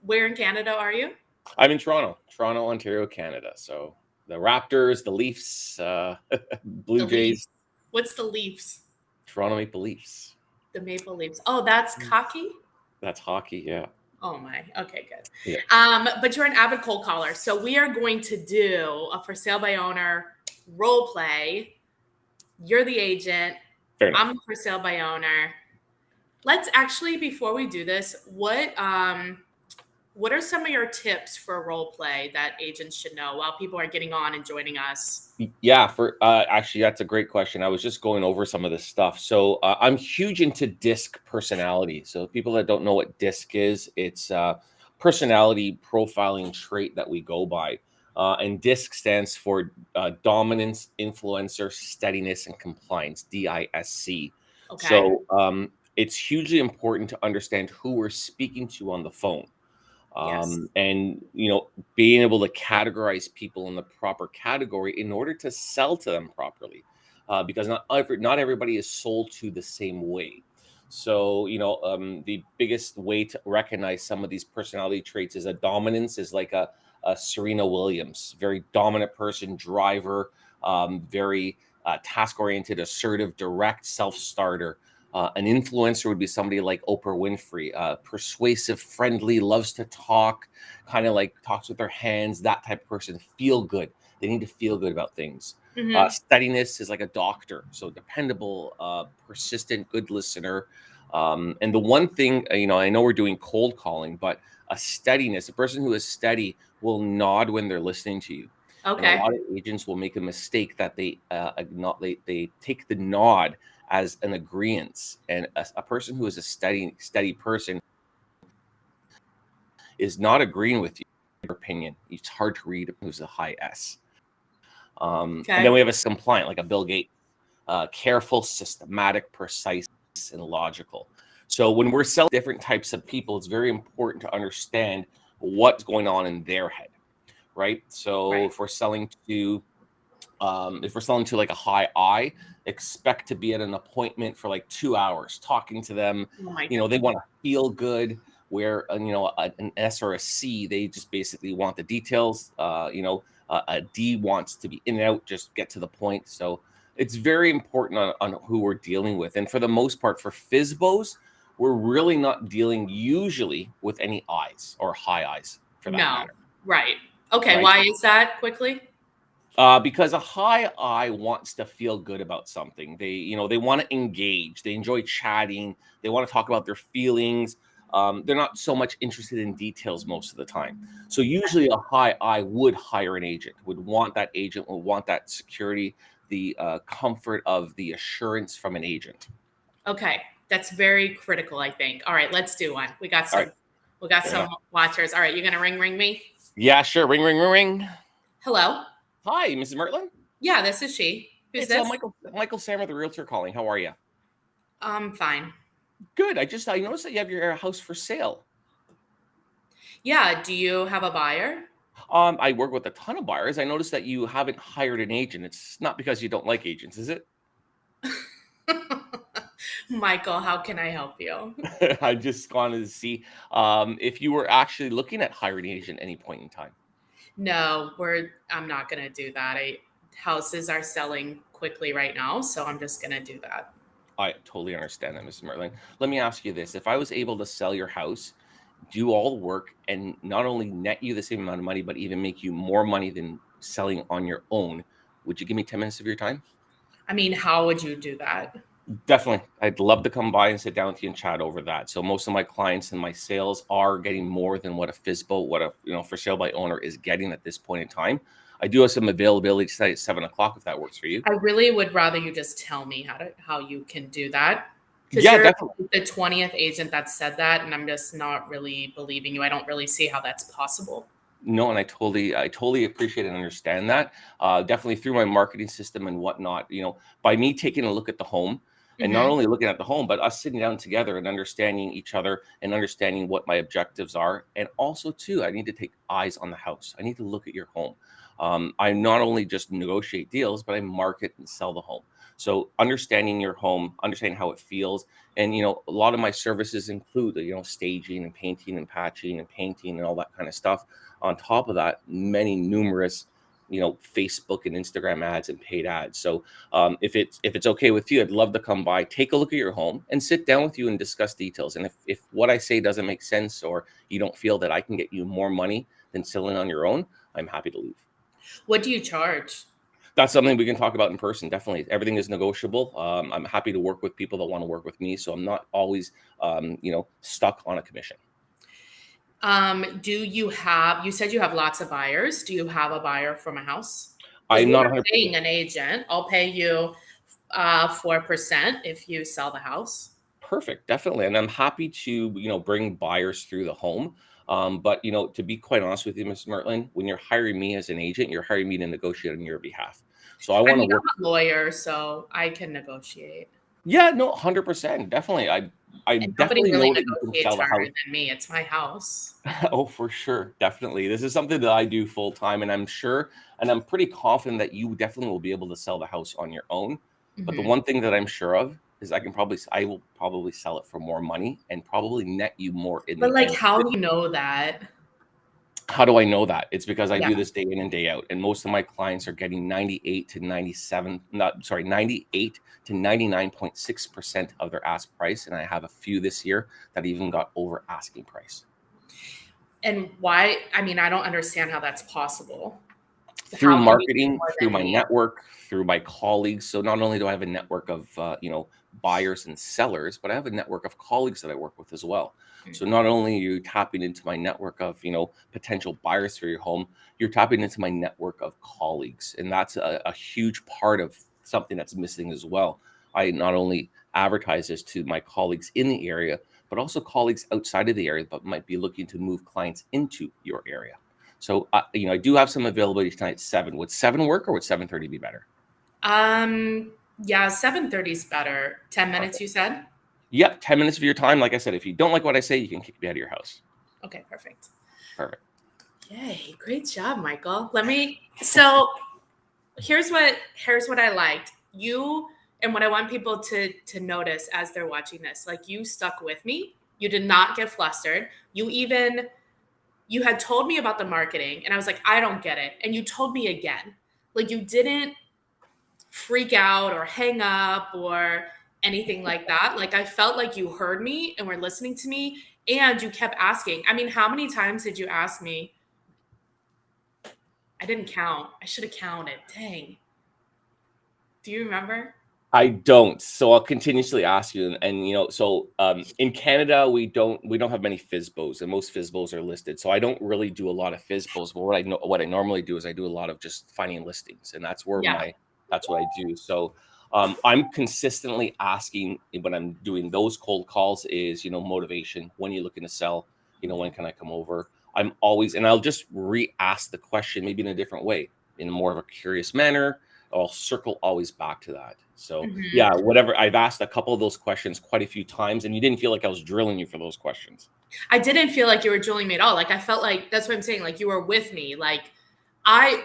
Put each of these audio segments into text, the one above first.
Where in Canada are you? I'm in Toronto, Ontario, Canada. So the Raptors, the Leafs, Blue The Jays, Leafs. What's the Leafs? Toronto Maple Leafs. The Maple Leafs. Oh, that's hockey? That's hockey, yeah. Oh my. Okay, good. Yeah. But you're an avid cold caller. So we are going to do a for sale by owner role play. You're the agent. Fair enough. I'm the for sale by owner. Let's actually, before we do this, what are some of your tips for role play that agents should know while people are getting on and joining us? Yeah, for actually, that's a great question. I was just going over some of this stuff. So I'm huge into DISC personality. So people that don't know what DISC is, it's personality profiling trait that we go by. And DISC stands for dominance, influencer, steadiness, and compliance, DISC. Okay. So it's hugely important to understand who we're speaking to on the phone. Yes. And being able to categorize people in the proper category in order to sell to them properly, because not everybody is sold to the same way. So the biggest way to recognize some of these personality traits is a dominance is like a Serena Williams, very dominant person, driver, very task oriented, assertive, direct, self-starter. An influencer would be somebody like Oprah Winfrey, persuasive, friendly, loves to talk, kind of like talks with their hands, that type of person. Feel good. They need to feel good about things. Mhm. Steadiness is like a doctor. So dependable, persistent, good listener. And the one thing, I know we're doing cold calling, but a steadiness, a person who is steady will nod when they're listening to you. And a Okay. lot of agents will make a mistake that they take the nod as an agreement, and a person who is a steady person is not agreeing with you. Your opinion, it's hard to read who's a high S. And then we have a compliant, like a Bill Gates, careful, systematic, precise, and logical. So when we're selling different types of people, it's very important to understand what's going on in their head, right? So Right. if we're selling to like a high I, expect to be at an appointment for like 2 hours talking to them. Oh my They want to feel good. Where an S or a C, they just basically want the details. A D wants to be in and out, just get to the point. So it's very important on who we're dealing with. And for the most part, for FSBOs, we're really not dealing usually with any I's or high I's for that matter. Right. Okay. Right? Why is that? Quickly. Because a high I wants to feel good about something. They want to engage. They enjoy chatting. They want to talk about their feelings. They're not so much interested in details most of the time. So usually a high I would hire an agent, would want that agent, would want that security, the comfort of the assurance from an agent. Okay. That's very critical, I think. All right, let's do one. We got All some right. Fair enough. watchers. All right, you're gonna ring me? Yeah, sure. Ring, ring, ring, ring. Hello. Hi, Mrs. Mertlin. Yeah, this is she. Who's It's this? Michael Samrah, the realtor calling. How are you? Fine. Good. I noticed that you have your house for sale. Yeah, do you have a buyer? I work with a ton of buyers. I noticed that you haven't hired an agent. It's not because you don't like agents, is it? Michael, how can I help you? I just wanted to see if you were actually looking at hiring an agent at any point in time. No, I'm not gonna do that. Houses are selling quickly right now, so I'm just gonna do that. I totally understand that, Mrs. Merlin. Let me ask you this. If I was able to sell your house, do all the work, and not only net you the same amount of money, but even make you more money than selling on your own, would you give me 10 minutes of your time? I mean, how would you do that? Definitely. I'd love to come by and sit down with you and chat over that. So most of my clients and my sales are getting more than what a FSBO, what a for sale by owner is getting at this point in time. I do have some availability tonight at 7:00 if that works for you. I really would rather you just tell me how you can do that. Because Yeah, you're definitely. the 20th agent that said that, and I'm just not really believing you. I don't really see how that's possible. No, and I totally appreciate and understand that. Definitely through my marketing system and whatnot, by me taking a look at the home, and not Mhm. only looking at the home, but us sitting down together and understanding each other and understanding what my objectives are. And also too, I need to take eyes on the house. I need to look at your home. I not only just negotiate deals, but I market and sell the home. So understanding your home, understanding how it feels, and a lot of my services include staging and painting and patching and painting and all that kind of stuff. On top of that, many numerous Facebook and Instagram ads and paid ads. So if it's okay with you, I'd love to come by, take a look at your home, and sit down with you and discuss details. And if what I say doesn't make sense, or you don't feel that I can get you more money than selling on your own, I'm happy to leave. What do you charge? That's something we can talk about in person. Definitely, everything is negotiable. I'm happy to work with people that want to work with me, so I'm not always stuck on a commission. You said you have lots of buyers. Do you have a buyer for my house? Because I'm we not are 100. paying an agent. I'll pay you 4% if you sell the house. Perfect, definitely, and I'm happy to bring buyers through the home. But to be quite honest with you, Ms. Mertlin, when you're hiring me as an agent, you're hiring me to negotiate on your behalf. So I I want to mean, work. I'm a lawyer, so I can negotiate. Yeah, no, 100%, definitely. I And nobody definitely really know that you can negotiates sell the harder house. than me. It's my house. Oh, for sure, definitely. This is something that I do full time, and I'm sure, and I'm pretty confident that you definitely will be able to sell the house on your own. But the Hmm. one thing that I'm sure of is I will probably sell it for more money and probably net you more in But the like, end. how do you know that? How do I know that? It's because I Yeah. do this day in and day out, and most of my clients are getting 98 to 99.6% of their ask price, and I have a few this year that even got over asking price. And why? I mean, I don't understand how that's possible. Through How can you get marketing, more through than my me? network, through my colleagues. So not only do I have a network of buyers and sellers, but I have a network of colleagues that I work with as well. So Hmm. not only are you tapping into my network of potential buyers for your home, you're tapping into my network of colleagues, and that's a huge part of something that's missing as well. I not only advertise this to my colleagues in the area, but also colleagues outside of the area, but might be looking to move clients into your area. So, I do have some availability tonight at 7. Would 7 work, or would 7:30 be better? Yeah, 7:30 is better. 10 minutes, Perfect. you said? Yep, 10 minutes of your time. Like I said, if you don't like what I say, you can kick me out of your house. Okay, perfect. Perfect. Yay, great job, Michael. So here's what I liked. You and what I want people to notice as they're watching this. Like, you stuck with me. You did not get flustered. You had told me about the marketing and I was like, I don't get it. And you told me again. Like, you didn't freak out or hang up or anything like that. Like, I felt like you heard me and were listening to me, and you kept asking. I mean, how many times did you ask me? I didn't count. I should have counted. Dang. Do you remember? I don't. So I'll continuously ask you, and so in Canada we don't have many FSBOs, and most FSBOs are listed. So I don't really do a lot of FSBOs. But what I normally do is I do a lot of just finding listings, and Yeah. that's what I do. So I'm consistently asking when I'm doing those cold calls is motivation. When you're looking to sell, when can I come over? I'm always, and I'll just re-ask the question maybe in a different way, in more of a curious manner. I'll circle always back to that. So Mhm. yeah, whatever. I've asked a couple of those questions quite a few times, and you didn't feel like I was drilling you for those questions. I didn't feel like you were drilling me at all. Like, I felt like that's what I'm saying. Like, you were with me. Like, I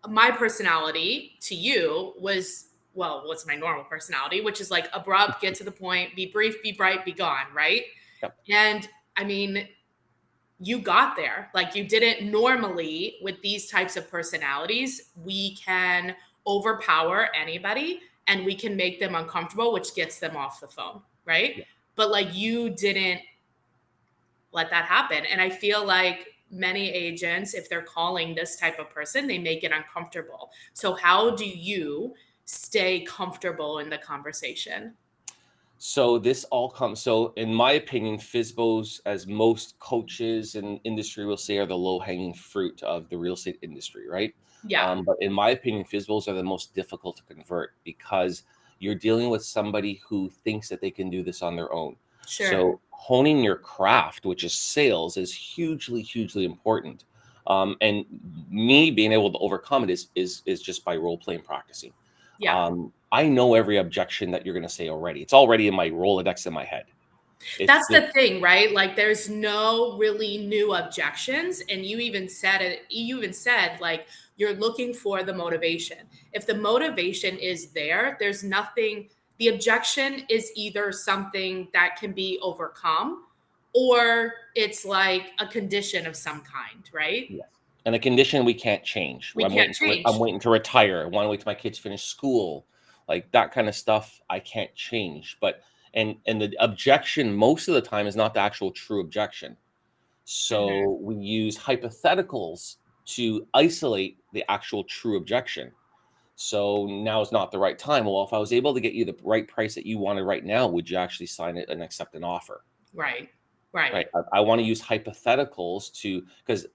my personality to you was, well, what's my normal personality, which is like abrupt, get to the point, be brief, be bright, be gone, right? Yep. And I mean, you got there. Like, you didn't. Normally with these types of personalities, we can overpower anybody and we can make them uncomfortable, which gets them off the phone, right? Yeah. But like, you didn't let that happen. And I feel like many agents, if they're calling this type of person, they make it uncomfortable. So how do you stay comfortable in the conversation? So this all comes. So in my opinion, FSBOs, as most coaches and industry will say, are the low hanging fruit of the real estate industry, right? Yeah, But in my opinion, FSBOs are the most difficult to convert because you're dealing with somebody who thinks that they can do this on their own. sure. So honing your craft, which is sales, is hugely, hugely important. And me being able to overcome it is just by role playing practicing. Yeah. I know every objection that you're going to say already. It's already in my Rolodex in my head. It's That's the the thing, right? Like there's no really new objections. And you even said like you're looking for the motivation. If the motivation is there, there's nothing, the objection is either something that can be overcome or it's like a condition of some kind, right? Yes. And a condition we can't change. We can't I'm change. waiting to retire. I want to wait till my kids finish school. Like that kind of stuff I can't change. But and the objection most of the time is not the actual true objection. Mhm. So we use hypotheticals to isolate the actual true objection. So now is not the right time. Well, if I was able to get you the right price that you wanted right now, would you actually sign it and accept an offer? Right. Right. Right. I want to use hypotheticals to because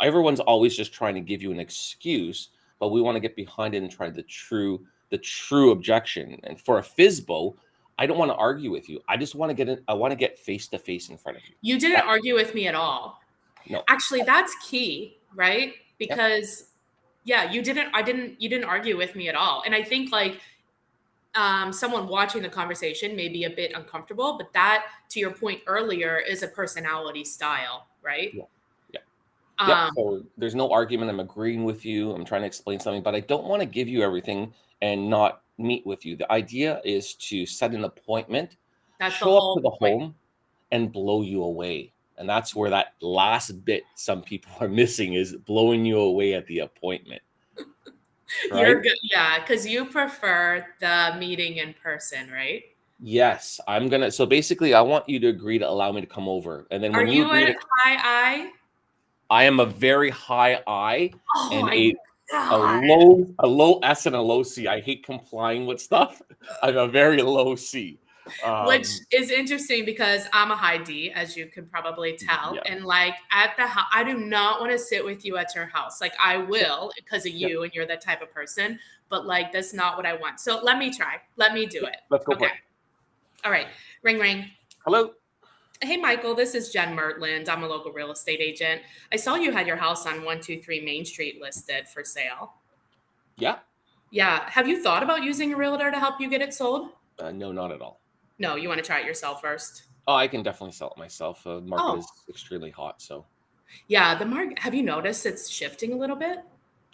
everyone's always just trying to give you an excuse, but we want to get behind it and try the true objection. And for a FSBO, I don't want to argue with you. I just want to get it. I want to get face to face in front of you. You didn't That, argue with me at all. no. Actually, that's key, right? Yep. Because yeah, you didn't argue with me at all. And I think like someone watching the conversation may be a bit uncomfortable, but that, to your point earlier, is a personality style, right? Yeah. Yeah. Yep. Um, So there's no argument. I'm agreeing with you. I'm trying to explain something, but I don't want to give you everything and not meet with you. The idea is to set an appointment, that's the show up to whole the point. home, and blow you away. And that's where that last bit some people are missing is blowing you away at the appointment, You're right? good, yeah, because you prefer the meeting in person, right? Yes, I'm gonna. So basically, I want you to agree to allow me to come over, and then Are when you you agree a to, high I? I am a very high I Oh and my God. a low S and a low C. I hate complying with stuff. I'm a very low C. Which Um, is interesting because I'm a high D, as you can probably tell. yeah, And like at the house, I do not want to sit with you at your house. Like I yeah, will because of yeah, you and you're that type of person, but like that's not what I want. So let me try. Let me do yeah. it. Let's go Okay. for it. All right. Ring ring. Hello. Hey Michael, this is Jen Mertland. I'm a local real estate agent. I saw you had your house on 123 Main Street listed for sale. Yeah. Yeah. Have you thought about using a realtor to help you get it sold? No, not at all. No, you want to try it yourself first. Oh, I can definitely sell it myself. The market Oh, is extremely hot, so yeah, the market, have you noticed it's shifting a little bit?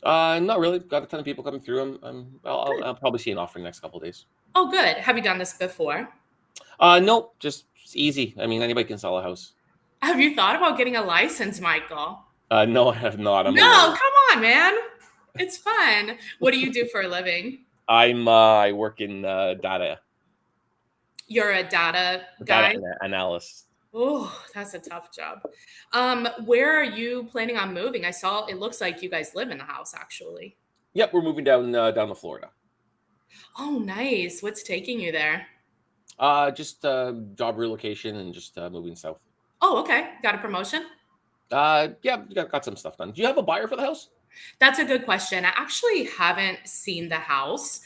not really. Got a ton of people coming through. Good. I'll probably see an offer in the next couple of days. Oh, good. Have you done this before? Nope, just it's easy. I mean, anybody can sell a house. Have you thought about getting a license, Michael? No, I have not. I'm a No, lawyer. come on, man. It's fun. What do you do for a living? I work in You're a data data guy? analysis. Oh, that's a tough job. Where are you planning on moving? I saw it looks like you guys live in the house actually. Yep, we're moving down to Florida. Oh, nice. What's taking you there? Just job relocation and just moving south. Oh, okay. Got a promotion? Yeah, got some stuff done. Do you have a buyer for the house? That's a good question. I actually haven't seen the house.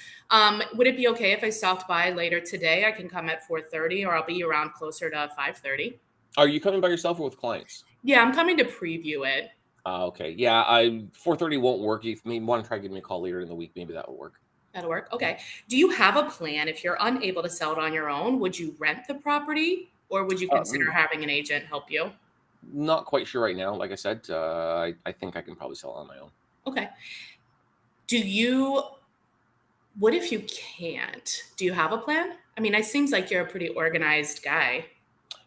Would it be okay if I stopped by later today? I can come at 4:30 or I'll be around closer to 5:30. Are you coming by yourself or with clients? Yeah, I'm coming to preview it. Okay. Yeah, I 4:30 won't work. If you want to try give me a call later in the week, maybe that will work. That'll work. Okay. Do you have a plan if you're unable to sell it on your own? Would you rent the property or would you consider Mm, having an agent help you? Not quite sure right now. Like I said, I think I can probably sell it on my own. Okay. Do you, what if you can't? Do you have a plan? I mean, it seems like you're a pretty organized guy.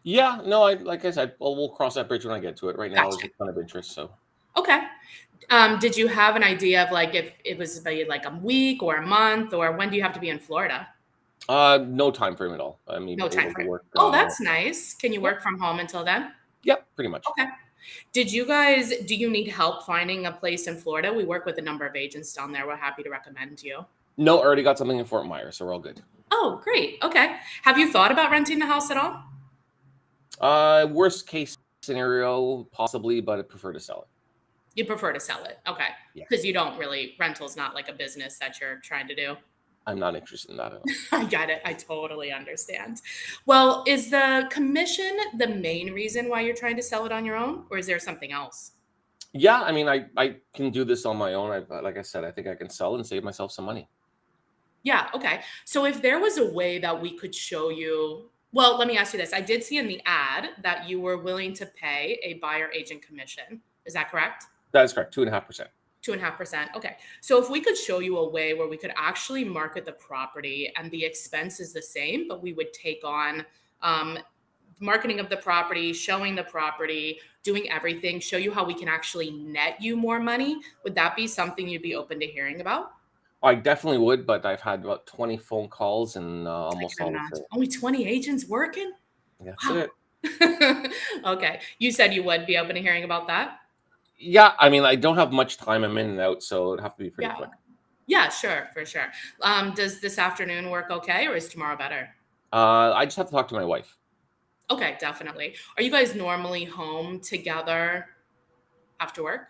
Yeah, no, I like I said, well, we'll cross that bridge when I get to it. Right now, there's Gotcha. a ton of interest, so Okay. Did you have an idea of like if it was like a week or a month or when do you have to be in Florida? no time frame at all. I'm No time able to frame. work. Oh, that's nice. Can you Yeah, work from home until then? yeah, pretty much. Okay. Do you need help finding a place in Florida? We work with a number of agents down there. We're happy to recommend you. No, already got something in Fort Myers, so we're all good. Oh, great. Okay. Have you thought about renting the house at all? Worst case scenario, possibly, but I prefer to sell it. You prefer to sell it. Okay. Yeah, Because you don't really, rental's not like a business that you're trying to do. I'm not interested in that at all. I get it. I totally understand. Well, is the commission the main reason why you're trying to sell it on your own, or is there something else? Yeah, I mean, I can do this on my own. Like I said, I think I can sell and save myself some money. Yeah. Okay. So if there was a way that we could show you, Well, let me ask you this. I did see in the ad that you were willing to pay a buyer agent commission. Is that correct? That is correct, 2.5%. 2.5%. Okay. So if we could show you a way where we could actually market the property and the expense is the same, but we would take on um, marketing of the property, showing the property, doing everything, show you how we can actually net you more money, would that be something you'd be open to hearing about? I definitely would, but I've had about 20 phone calls and I almost can all the imagine. same. Only 20 agents working? That's Wow. it. Okay. You said you would be open to hearing about that? Yeah, I mean, I don't have much time. I'm in and out, so it'd have to be pretty Yeah. quick. Yeah, sure, for sure. Does this afternoon work okay, or is tomorrow better? I just have to talk to my wife. Okay, definitely. Are you guys normally home together after work?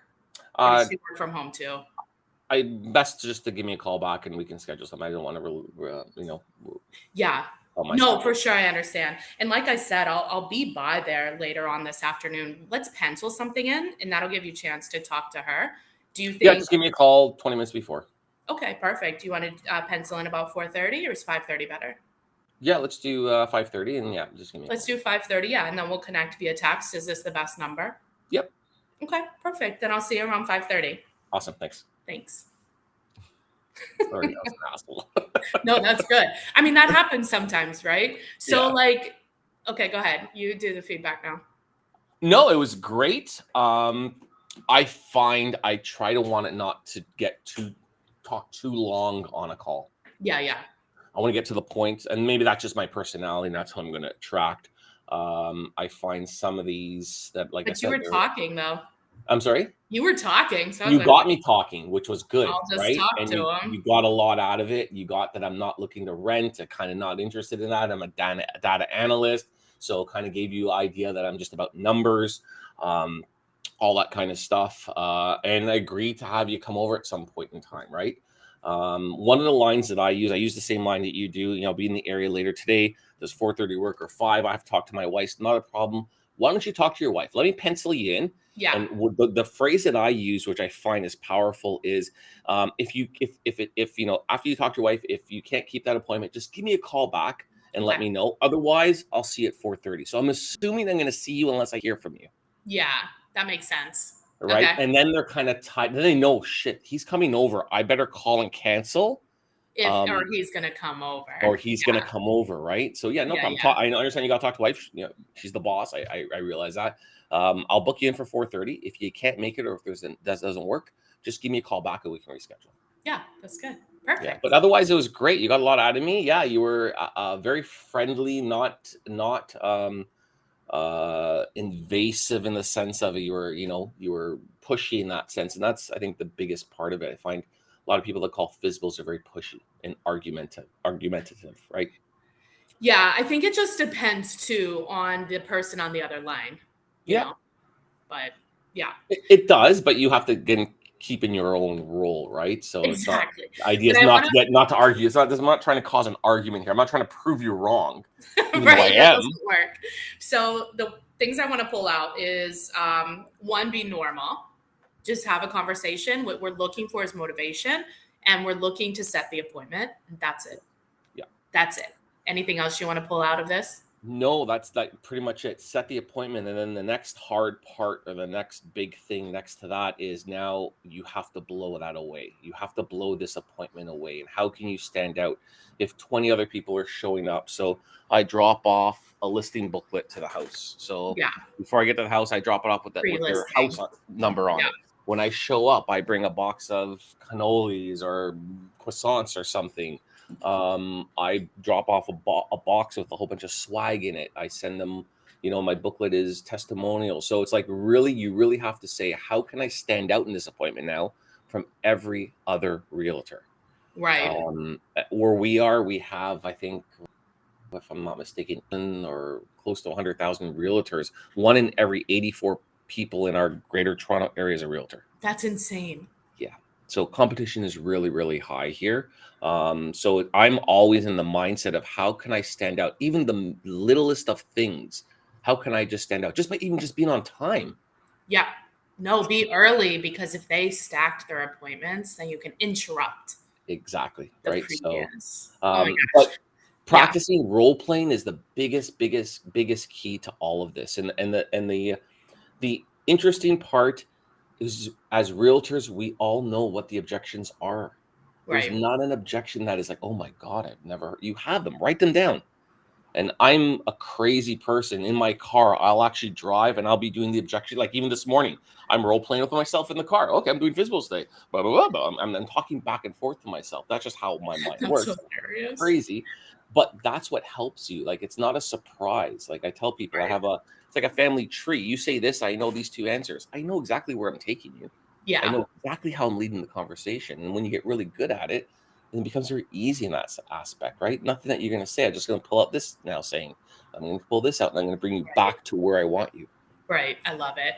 Or does Uh, she work from home too? I best just to give me a call back and we can schedule something. I don't want to really, Yeah. on my No, schedule. for sure, I understand. And like I said, I'll be by there later on this afternoon. Let's pencil something in, and that'll give you a chance to talk to her. Do you Yeah, think? just give me a call 20 minutes before. Okay, perfect. Do you want to pencil in about 4:30, or is 5:30 better? Yeah, let's do 5:30, and yeah, just give me a Let's call. do 5:30. Yeah, and then we'll connect via text. Is this the best number? Yep, Okay, perfect. Then I'll see you around 5:30. awesome. Thanks. Thanks. Sorry, I was an asshole. No, that's good. I mean, that happens sometimes, right? So, Yeah. like, okay, go ahead. You do the feedback now. No, it was great. I find I try to want it not to get too talk too long on a call. Yeah, yeah. I want to get to the point, and maybe that's just my personality, and that's how I'm going to attract. I find some of these that, like I But you said, were talking though. I'm sorry. You were talking, so I was You like, got me talking, which was good, I'll just right? talk And to you him. got a lot out of it. You got that I'm not looking to rent, kind of not interested in that. I'm a data analyst, so kind of gave you idea that I'm just about numbers, um, all that kind of stuff. And I agreed to have you come over at some point in time, right? One of the lines that I use the same line that you do. Be in the area later today. Does 4:30 work or 5? I have to talk to my wife. Not a problem. Why don't you talk to your wife? Let me pencil you in. Yeah, And the phrase that I use, which I find is powerful, is if after you talk to your wife, if you can't keep that appointment, just give me a call back and let okay. me know. Otherwise, I'll see you at 4:30. So I'm assuming I'm going to see you unless I hear from you, Yeah, that makes sense. right? Okay. And then they're kind of tied. Then they know, shit, he's coming over. I better call and cancel, If or um, he's gonna come or over. he's going to come over, right? So yeah, no Yeah, problem. yeah. I understand you got to talk to wife. She's the boss. I realize that. I'll book you in for 4:30. If you can't make it, or if that doesn't work, just give me a call back and we can reschedule. Yeah, that's good. Yeah, Perfect. but otherwise it was great. You got a lot out of me. Yeah, you were very friendly, not invasive in the sense of you were pushy in that sense, and that's I think the biggest part of it. I find a lot of people that call FSBOs are very pushy and argumentative, right? Yeah, I think it just depends too on the person on the other line, you Yeah, know. But yeah, it does, but you have to again keep in your own role, right? So it's not exactly. the idea But is I not want to get not to argue. I'm not trying to cause an argument here. I'm not trying to prove you wrong, to even though I right, that am. doesn't work. So the things I want to pull out is one, be normal. Just have a conversation. What we're looking for is motivation, and we're looking to set the appointment. And that's it. Yeah. That's it. Anything else you want to pull out of this? No, that's that pretty much it. Set the appointment, and then the next hard part or the next big thing next to that is now you have to blow that away. You have to blow this appointment away. And how can you stand out if 20 other people are showing up? So I drop off a listing booklet to the house. So Yeah, before I get to the house, I drop it off with their pre-listing. house number on Yeah, it. When I show up, I bring a box of cannolis or croissants or something. I drop off a box with a whole bunch of swag in it. I send them, my booklet is testimonial. So it's like you really have to say, how can I stand out in this appointment now from every other realtor? right. Where we are, we have, I think, if I'm not mistaken, or close to 100,000 realtors. One in every 84 people in our greater Toronto area is a realtor. That's insane. Yeah. So competition is really, really high here. So I'm always in the mindset of how can I stand out, even the littlest of things. How can I just stand out just by even just being on time? Yeah. No, be early because if they stacked their appointments, then you can interrupt Exactly. the Right. So, previous. Oh my but gosh. Yeah. Practicing role playing is the biggest key to all of this. The interesting part is, as realtors, we all know what the objections are. There's Right. not an objection that is like, "Oh my god, I've never." You have them, write them down. And I'm a crazy person. In my car, I'll actually drive and I'll be doing the objection. Like even this morning, I'm role playing with myself in the car. Okay, I'm doing FSBO today. Blah blah blah. Blah. I'm talking back and forth to myself. That's just how my mind That's works. hilarious. Crazy, but that's what helps you. Like it's not a surprise. Like I tell people, I Right. have a it's like a family tree. You say this, I know these two answers. I know exactly where I'm taking you. I Yeah. know exactly how I'm leading the conversation. And when you get really good at it, then it becomes very easy in that aspect, right? Nothing that you're going to say. I'm just going to pull out this now saying, I'm going to pull this out and I'm going to bring you Right. back to where I want you. Right. I love it.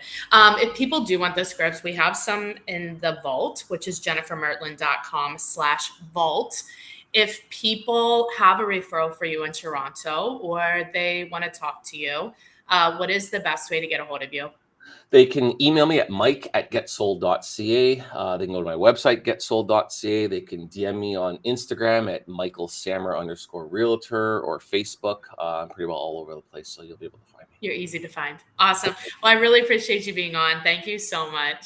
If people do want the scripts, we have some in the vault, which is jennifermertland.com/vault. If people have a referral for you in Toronto or they want to talk to you, what is the best way to get a hold of you? They can email me at mike@getsold.ca. They can go to my website, getsold.ca. They can DM me on Instagram at Michael Samrah _realtor or Facebook. I'm pretty well all over the place, so you'll be able to find me. You're easy to find. Awesome. Well, I really appreciate you being on. Thank you so much.